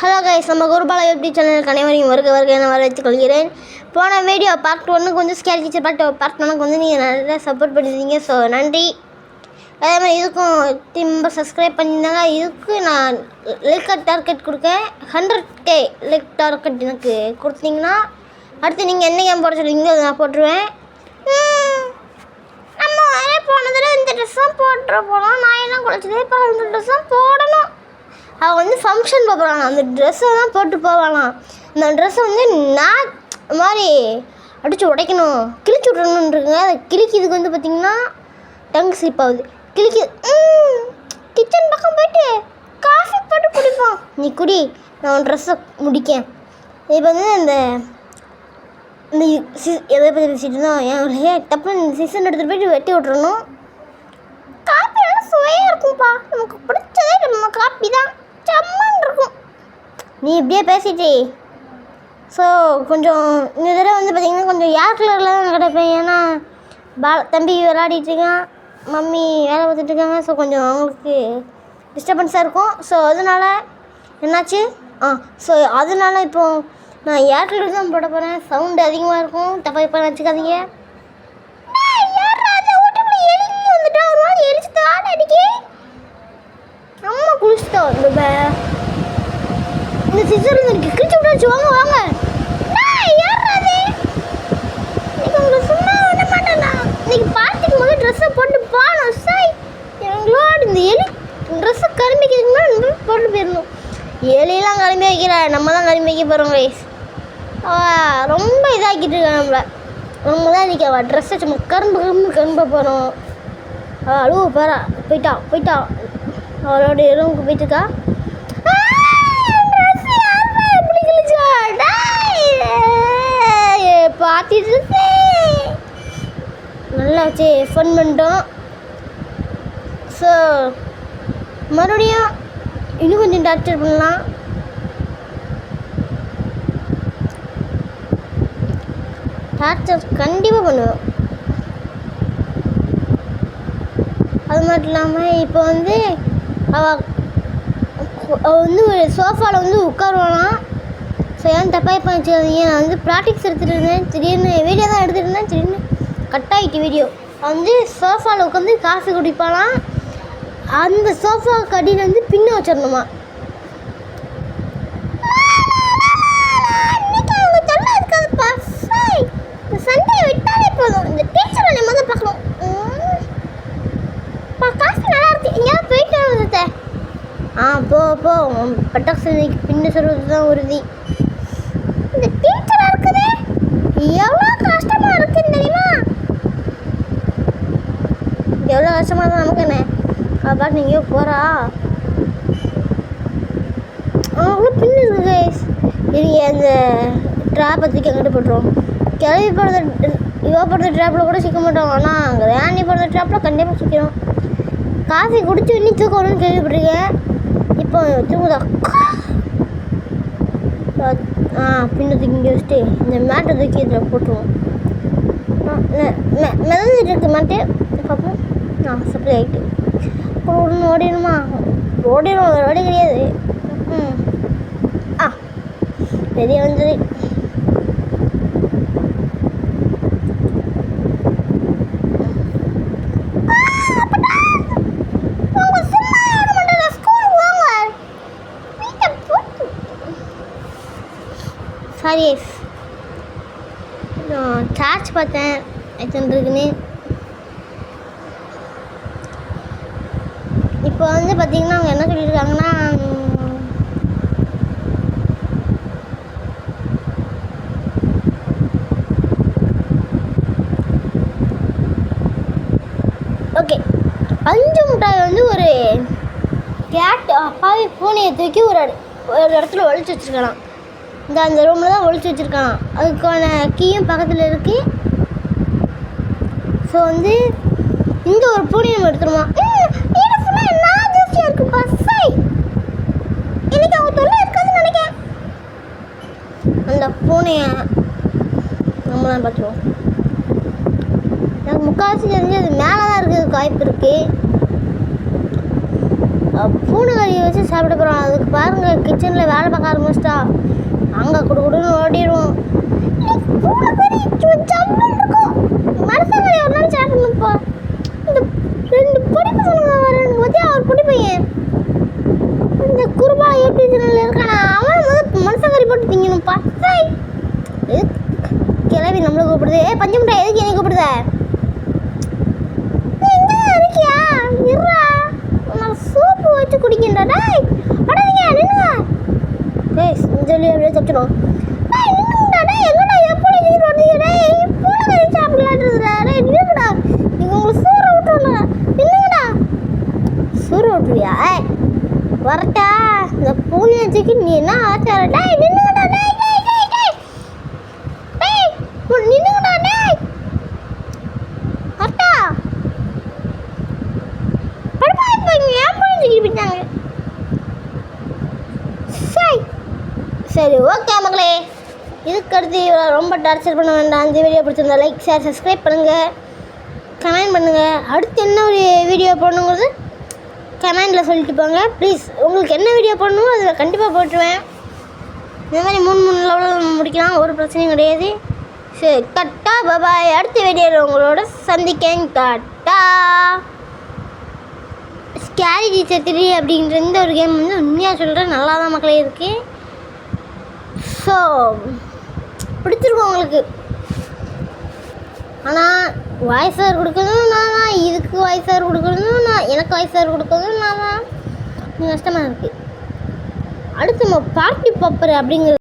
Hello guys, நம்ம குருபாலா YouTube சேனலுக்கு அனைவரையும் வருக என வரவேற்றுக் கொள்கிறேன். போன வீடியோ பார்ட் 1 கொஞ்சம் ஸ்கேர் டீச்சர் பார்ட் 1 வந்து நீங்கள் நிறைய சப்போர்ட் பண்ணியிருந்தீங்க. ஸோ நன்றி. அதே மாதிரி இதுக்கும் திரும்ப சப்ஸ்கிரைப் பண்ணியிருந்தாங்க. இதுக்கு நான் லைக் டார்கெட் கொடுக்கேன். 100K லைக் டார்கெட் எனக்கு கொடுத்தீங்கன்னா அடுத்து நீங்கள் என்ன கேம் போட சொல்லுவீங்களோ அதை நான் போட்டுருவேன். நம்ம வேறு போனதில் இந்த ட்ரெஸ்ஸும் போட்டுற போனோம். நான் எல்லாம் குளிச்சதே இப்போ இந்த ட்ரெஸ்ஸும் போடணும். அவள் வந்து ஃபங்க்ஷன் போகிறாங்க, அந்த ட்ரெஸ்ஸை தான் போட்டு போவாங்களாம். அந்த ட்ரெஸ்ஸை வந்து நான் மாதிரி அடித்து உடைக்கணும், கிழிச்சு விட்றணுன்றிருக்குங்க. அதை கிழிக்கிறதுக்கு வந்து பார்த்திங்கன்னா டங்கு ஸ்லிப் ஆகுது. கிச்சன் பக்கம் போய்ட்டு காஃபி போட்டு குடிப்போம். நீ குடி, நான் உன் ட்ரெஸ்ஸை முடிக்கேன். இப்போ வந்து இந்த எதை பற்றி பேசிட்டு இருந்தோம், என் டப்புன்னு இந்த சீசன் எடுத்துகிட்டு போய்ட்டு வெட்டி விட்றணும். காப்பி எல்லாம் சுவையாக இருக்கும்ப்பா, நமக்கு பிடிச்சதே நம்ம காப்பி தான், செம்மன் இருக்கும். நீ இப்படியே பேசிட்டே. ஸோ கொஞ்சம் இந்த தடவை வந்து பார்த்திங்கன்னா கொஞ்சம் ஏர் கலரில் தான் கிடப்பேன். ஏன்னா தம்பி விளையாடிட்டுருக்கான், மம்மி வேலை பார்த்துட்ருக்காங்க. ஸோ கொஞ்சம் அவங்களுக்கு டிஸ்டர்பன்ஸாக இருக்கும். ஸோ அதனால் என்னாச்சு, ஸோ அதனால் இப்போது நான் ஏர் கலர் தான் போட போகிறேன். சவுண்டு அதிகமாக இருக்கும், தப்பாக இப்போ நினச்சிக்காதீங்க. அம்மா குளிச்சுட்டா இந்த சிசர் எனக்கு கிழிச்சு விட்டாச்சு. வாங்க வாங்க, ஏறாதே. இன்னைக்கு உங்களை சும்மா விட மாட்டேன்னா. இன்னைக்கு பார்ட்டிக்கு போது ட்ரெஸ்ஸை போட்டு போகணும். சாய் எங்களோட இந்த எலி ட்ரெஸ்ஸை கருமிக்கிறதுக்கு முன்னாடி போட்டு போயிடணும். எலியெல்லாம் கரும்பி வைக்கிற, நம்ம தான் கரும்பி வைக்க போகிறோம் கைஸ். ரொம்ப இதாக்கிட்டு இருக்கா நம்ம தான் இன்றைக்கி ட்ரெஸ்ஸை சும்மா கரும்ப போகிறோம். அழுவ பாரா போயிட்டா அவளோட ரூமுக்கு போயிட்டுக்கா. பார்த்துட்டு நல்லா வச்சு ஃபன் பண்ணிட்டோம். ஸோ மறுபடியும் இன்னும் கொஞ்சம் டார்ச்சர் பண்ணலாம். டார்ச்சர் கண்டிப்பாக பண்ணுவோம். அது மட்டும் இல்லாமல் இப்போ வந்து அவள் வந்து ஒரு சோஃபாவில் வந்து உட்காருவானாம். ஸோ ஏன் தப்பாக இப்போ வச்சுக்காதீங்க. நான் வந்து ப்ராக்டிக்ஸ் எடுத்துகிட்டு இருந்தேன், திடீர்னு வீடியோ தான் எடுத்துகிட்டு இருந்தேன், திடீர்னு கட் ஆகிட்டு வீடியோ. வந்து சோஃபாவில் உட்காந்து காசு குடிப்பாலாம். அந்த சோஃபா கடியில் வந்து பின்ன வச்சிடணுமா. சண்டே விட்டாலே போதும், இந்த டீச்சர் வேலை முதல் பார்க்கணும். காசு நல்லா இருக்கு, எங்கேயாவது போயிட்டு வருது. போ பட்டாசு பின்ன சொல்வது தான் உறுதி. இந்த டீச்சராக இருக்குது எவ்வளோ கஷ்டமாக இருக்குன்னு தெரியுமா? எவ்வளோ கஷ்டமாக தான் நமக்கு என்ன. பாட்டு நீங்கேயோ போகிறா அவங்களும் பின்னு இருக்குது கைஸ். இது அந்த ட்ராப்பை தூக்கி அங்கிட்டு போட்டுருவோம். கிளம்பி போடுறது இவா போடுற ட்ராப்பில் கூட சிக்க மாட்டோம். ஆனால் அங்கே வேண்டி போடுற ட்ராப்பில் கண்டிப்பாக சிக்கிறோம். காஃபி குடிச்சு இன்னி தூக்கணும்னு கேள்விப்பட்டிருக்கேன். இப்போ தூங்குதா பின்ன தூக்கி இங்கே வச்சுட்டு இந்த மேட்டை தூக்கி இதில் போட்டுருவோம். மிதந்துட்டு இருக்கு மேட்டு. பார்ப்போம். சப்ளை ஆகிட்டு ஒன்று ஓடிடுமா? ஓடிடும், ஒரு ஓடி கிடையாது. பெரிய வந்தது. சாரி நான் சார்ஜ் பார்த்தேன் எத்தனை. இப்போ வந்து பார்த்திங்கன்னா அவங்க என்ன சொல்லியிருக்காங்கன்னா, ஓகே பஞ்சு மிட்டாய் வந்து ஒரு கேட் அப்பாவே பூனையை தூக்கி ஒரு இடத்துல ஒழிச்சு வச்சுருக்கலாம். அந்த ரூமில் தான் ஒழிச்சு வச்சுருக்கான். அதுக்கான கீயும் பக்கத்தில் இருக்குது. ஸோ வந்து இந்த ஒரு பூனையை நம்ம எடுத்துருமா. இன்னைக்கு அவங்க தொல்லை இருக்காதுன்னு நினைக்கிறேன். அந்த பூனையை நம்மளாம் பார்த்துருவோம். எனக்கு முக்கால்வாசி தெரிஞ்சு அது மேலே தான் இருக்கிறதுக்கு வாய்ப்பு இருக்குது. பூனைக்கறியை வச்சு சாப்பிட போகிறோம். அதுக்கு பாருங்கள் கிச்சனில் வேலை பார்க்க ஆரம்பிச்சிட்டா. அங்கே கொடுன்னு ஓடிடுவோம். பூனைக்கறி ஜம்முன்னு இருக்கும். மனுஷங்கறி ஒரு நாள் சாப்பிடணும்ப்பா. இந்த 2 பொடி பசங்க வரேன் பற்றி அவர் பொடி பையன் இந்த குருபா எப்படி சேனலில் இருக்கானா அவன் வந்து மனுஷங்கறி போட்டு திங்கணும்ப்பா. கிளவி நம்மளை கூப்பிடுது. பஞ்சமுட்டா எதுக்கு என்னை கூப்பிடுத? இருக்கியா இருறா நான் சூப்பு வச்சு குடிக்கின்றா. டேய் அடங்க நின்னுங்க. டேய் சொல்லி அப்படியே தப்பிச்சிடும். டேய் நின்னுங்கடா. டேய் எங்கடா எப்படி நீர் வந்தீங்க? டேய் பூனைக்கறி சாப்பிடலான்றதுடா. டேய் நின்னுங்கடா. நீங்க உங்களுக்கு சூற விட்டுருங்க. நின்னுங்கடா. சூற விட்டுருவியா? வரட்டா இந்த பூனையச்சுக்கு நீ என்ன ஆச்சார? டேய் நின்னுங்கடா. டேய் டேய் டேய் டேய் டேய் நின்னுங்கடா. டேய் வரட்டா சரி ஓகே மக்களே, இதுக்கு அடுத்து இவ்வளோ ரொம்ப டார்ச்சர் பண்ண வேண்டாம். இந்த வீடியோ பிடிச்சிருந்தா லைக் ஷேர் சப்ஸ்கிரைப் பண்ணுங்கள், கமெண்ட் பண்ணுங்கள். அடுத்து என்ன ஒரு வீடியோ போடணுங்கிறது கமெண்டில் சொல்லிட்டு போங்க ப்ளீஸ். உங்களுக்கு என்ன வீடியோ போடணுமோ அதில் கண்டிப்பாக போட்டுருவேன். இந்த மாதிரி 3 லெவலில் முடிக்கலாம், ஒரு பிரச்சனையும் கிடையாது. சரி கட்டா பாய். அடுத்த வீடியோவில் உங்களோட சந்திக்கேன். கட்டா. ஸ்கேரி டீச்சர் 3 அப்படின்ற இந்த ஒரு கேம் வந்து உண்மையாக சொல்கிறேன் நல்லா தான் மக்களே இருக்குது. ஸோ பிடிச்சிருக்கும் உங்களுக்கு. ஆனால் வாய்ஸ் ஓவர் கொடுக்கறதும் நான் தான், இதுக்கு வாய்ஸ் ஓவர் கொடுக்குறதும் நான், எனக்கு வாய்ஸ் ஓவர் கொடுக்குறதும் நான் தான். கஷ்டமாக இருக்குது. அடுத்து நம்ம பார்ட்டி பாப்பர் அப்படிங்கிறது